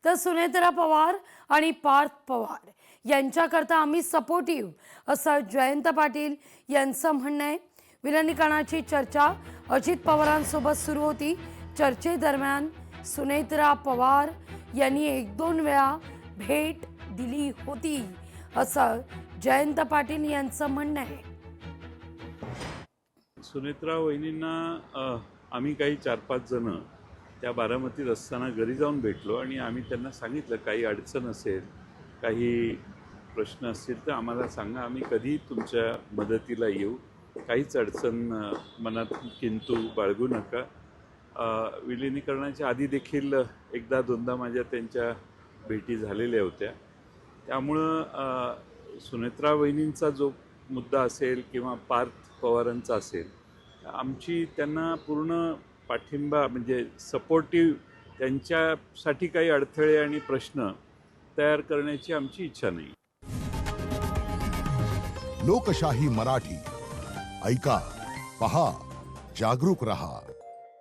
तर सुनेत्रा पवार आणि पार्थ पवार यांच्याकरता आम्ही सपोर्टिव्ह असं जयंत पाटील यांचं म्हणणं आहे। विलिनीकरणाची चर्चा अजित पवारांसोबत सुरू होती। चर्चेदरम्यान सुनेत्रा पवार यांनी 1-2 वेळा भेट दिली होती असं जयंत पाटील यांचं म्हणणं आहे। सुनेत्रा वहिनींना आम्ही काही 4-5 जण त्या बारामतीत असताना घरी जाऊन भेटलो आणि आम्ही त्यांना सांगितलं काही अडचण असेल, काही प्रश्न असतील तर आम्हाला सांगा, आम्ही कधी तुमच्या मदतीला येऊ, काहीच अडचण मनात किंतु बाळगू नका। विलिनीकरणाच्या आधी देखील 1दा-2दा माझ्या त्यांच्या भेटी झालेल्या होत्या। त्यामुळं सुनेत्रा वहिनींचा जो मुद्दा असेल किंवा पार्थ पवारांचा असेल, आमची त्यांना पूर्ण पाठिंबा म्हणजे सपोर्टिव्ह, त्यांच्यासाठी काही अडथळे आणि प्रश्न तयार करण्याची आमची इच्छा नाही। लोकशाही मराठी ऐका, पहा, जागरूक रहा।